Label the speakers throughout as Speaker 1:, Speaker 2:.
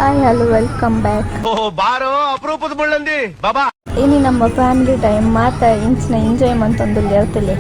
Speaker 1: Hi hello welcome back.
Speaker 2: ಬಾರೋ ಅಪರೂಪದ ಮುಳ್ಳಂದಿ ಬಾಬಾ.
Speaker 1: ಇನಿ ನಮ್ಮ ಫ್ಯಾಮಿಲಿ ಟೈಮ್ ಮಾತ ಇಂಚಿನ ಎಂಜಾಯ್ಮೆಂಟ್ ಒಂದು ಹೇಳ್ತಿಲ್ಲ.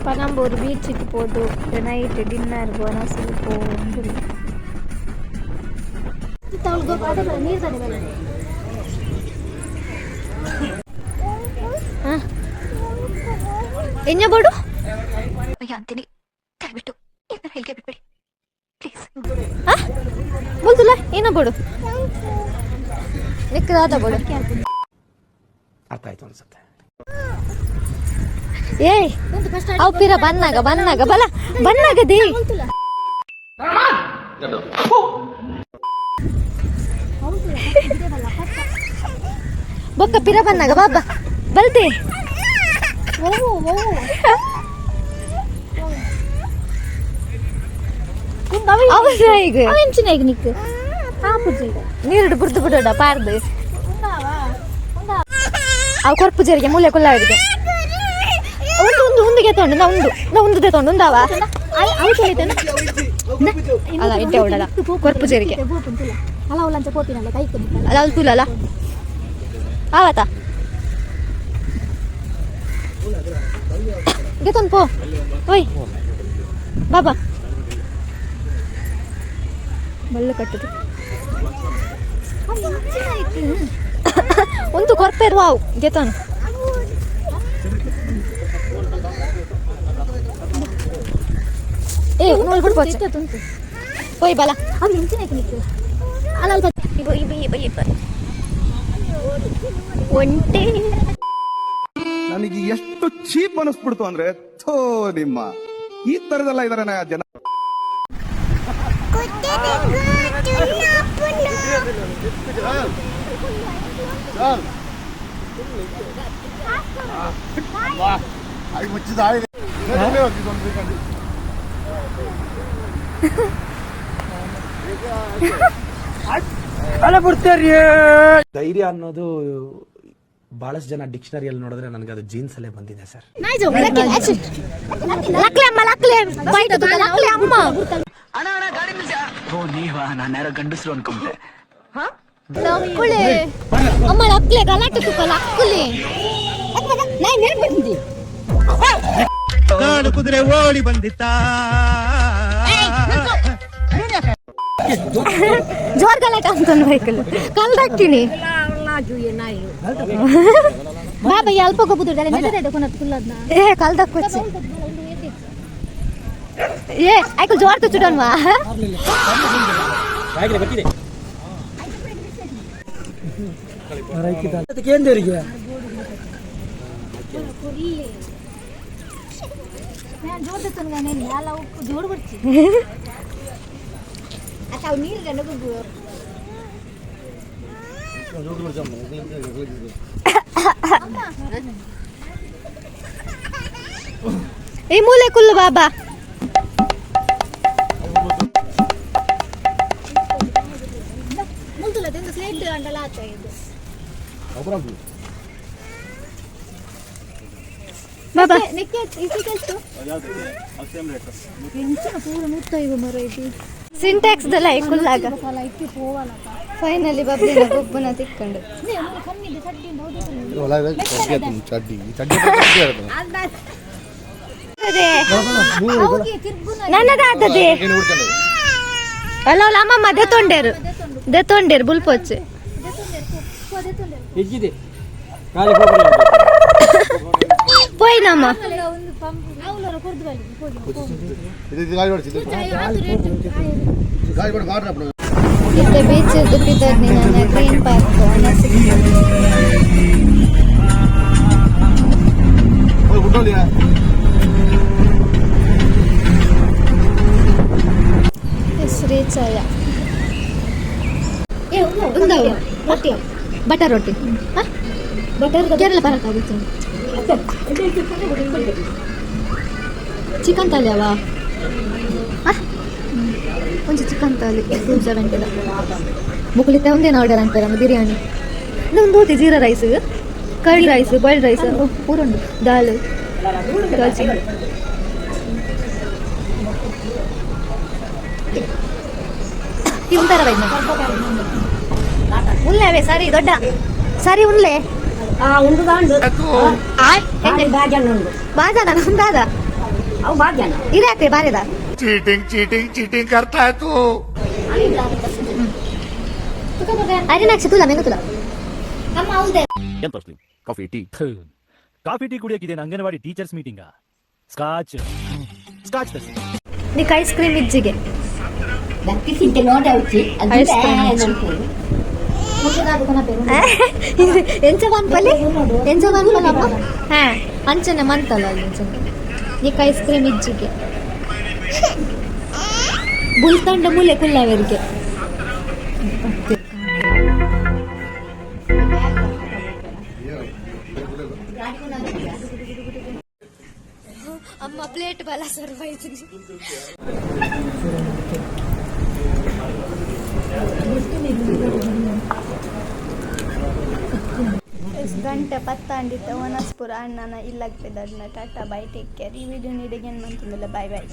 Speaker 1: பனம்பூர் பீச்சுக்கு போது நைட்டு டின்னர் போனால் சொல்லி போகும். ಎನ್ನ ಬೋಡು ಅಂತೀನಿ ದಯವಿಟ್ಟು ಹೇಳಿಕೆ ಬಿಟ್ಬಿಡಿ ಪ್ಲೀಸ್. ಬೋಲ್ತಲ್ಲ ಏನ ಬೋಡು ನಿಕ್ಕದಾದ ಬೋಡು
Speaker 2: ಅರ್ಥ ಆಯ್ತು ಅನ್ಸುತ್ತೆ.
Speaker 1: ಏಯ್ ಅವು ಪಿರ ಬನ್ನಾಗ ಬಲ ಬನ್ನಾಗದಿ ಬೊಕ್ಕ ಪಿರ ಬನ್ನಾಗ ಬಾಬಾ ಬಲ್ತೆ ನೀರು ಬುರ್ದು ಬಿಡೋಡ ಪಾರ್ದು ಅವು ಕೊರ್ಪು ಜರಿಗೆ ಮೂಲೆ ಕೊಲ್ಲಾಡಿದೆ ಉಂದಿಗೆ ತೊಂಡು ನಾ ಉಂದುದೆ ತೊಂಡು ಉಂದಾವ ಅಲ್ಲ ಇಟ್ಟೆ ಹೊಡಲ್ಲ ಕೊರ್ಪು ಜರಿಗೆ ಅಲ್ಲ ಅಲ್ತುಲಲ್ಲ ಆವತ್ತ ಗೆತೊಂದು ಪೋ ಓಯ್ ಬಾಬಾ ಮಳ್ಳು ಕಟ್ಟದು ಒಂದು ಕೊರ್ಪೆ ಇರುವಾವು ಗೆತೋನು ಏ ನೋಲ್ ಬಿಡ್ಬೋದು ಹೋಯ್ ಬಲ ಒಂಟೆ
Speaker 3: ನನಗೆ ಎಷ್ಟು ಚೀಪ್ ಅನಿಸ್ಬಿಡ್ತು ಅಂದ್ರೆ ಥೋ ನಿಮ್ಮ ಈ ತರದೆಲ್ಲ ಇದಾರೆ ಜನ.
Speaker 2: ಧೈರ್ಯ ಅನ್ನೋದು ಬಹಳಷ್ಟು ಜನ ಡಿಕ್ಷನರಿಯಲ್ಲಿ ನೋಡಿದ್ರೆ ನನಗೆ ಅದು ಜೀನ್ಸ್ ಅಲ್ಲೇ ಬಂದಿದೆ ಸರ್. ನೀವಾ ನಾನು ಯಾರೋ ಗಂಡಸರು ಅನ್ಕೊಂಡೆ. ಕುದುರೆ ಓಡಿ ಬಂದಿತ್ತ
Speaker 1: ಜೋರ್ ಗಲಾಟೆ ಅಂತ ಬೈಕಲ್ಲಿ ಕಲ್ದಾಕ್ತೀನಿ ಬಾಬಾ ಅಲ್ಪ ಏ ಕಲ್ದಾಕ್ಕೊಚ್ಚಿ ಏ ಆಯ್ತು ಜೋರ್ ತುಚ್ಚುಡನ್ವಾ ಜೋಡ್ ಬರ್ತೀನಿ ನೀರು ಈ ಮೂಲೆ ಕುಲ್ಲು ಬಾಬಾ ಬಾಬಾ ಸಿಂಟ್ಯಾಕ್ಸ್ ದಲ್ಲ ಕುಲ್ಲಾಗ ಫೈನಲಿ ಬಬ್ಬಿನ ಗೊಬ್ಬನ ತಿಕ್ಕೊಂಡು ನನ್ನದಾದದೆ ಅಲ್ಲ ಅಮ್ಮಮ್ಮ ದೆತ್ತೊಂಡೇರು ಬುಲ್ಪೊಚ್ಚೆ పోయినామా ಇತ್ತೆ ಬೀಚ್ ದುಪ್ಪಿದ್ದೋಗಿ ನನ್ನ ಗ್ರೀನ್ ಪಾರ್ಕ್
Speaker 4: ಬಟರ್ ರೊಟ್ಟಿ ಕೇರಳ ಬರಕ್ಕಾಗುತ್ತೆ ಚಿಕನ್ ತಾಲಿ ಅವ ಒಂಚೂರು ಚಿಕನ್ ತಾಲಿ 270 ಮುಗುಳಿತ ಒಂದೇನು ಆರ್ಡರ್ ಅಂತಾರಮ್ಮ ಬಿರಿಯಾನಿ ಇನ್ನೊಂದು ಹೋತಿ jeera rice curd rice boiled rice ಪೂರುಂಡು ದಾಲ್ ಚಿಕನ್ ತಿಂತಾರ ಉಣ್ಲೆ ಅವೇ ಸರಿ ದೊಡ್ಡ ಸರಿ ಉಣ್ಲೆ ಬಾಜಾನ ನಮ್ದಾದ ಇದಾತೆ ಬಾರಿದ
Speaker 5: चीटिंग करता है तू
Speaker 4: ಅರೆ ನಾಕ್ಷ ತುಲ ಮೆಂಗ ತುಲ
Speaker 6: ಎಂತ ಕಾಫಿ ಟೀ ಕಾಫಿ ಟೀ ಕುಡಿಯೋಕಿದೆ ಅಂಗನವಾಡಿ ಟೀಚರ್ಸ್ ಮೀಟಿಂಗ್ ಸ್ಕಾಚ್
Speaker 4: నీకు ఐస్ క్రీమ్ ఇజ్జిಗೆ ಅಂಚನೆ ಮಂತಲ್ಲ నీకు ఐస్ క్రీమ్ ఇజ్జిಗೆ ಬುಲ್ತಂಡ ಮುಲೆ ಕುಲ್ಲವರಿಗೆ ಅಮ್ಮ ಪ್ಲೇಟ್ ಬಲ ಸರ್ವೈಸ್
Speaker 1: ಗಂಟೆ ಪತ್ತಾಂಡಿತ ವನಸ್ಪುರ ಅಣ್ಣನ ಇಲ್ಲಕ್ಕೆ ಟಾಟಾ ಬೈ ಟೇಕ್ ಕೇರ್ ಈ ವಿಡಿಯೋ ನೀಡಿಗೆ ಏನು ಮಂತಿಲ್ಲ ಬಾಯ್ ಬಾಯ್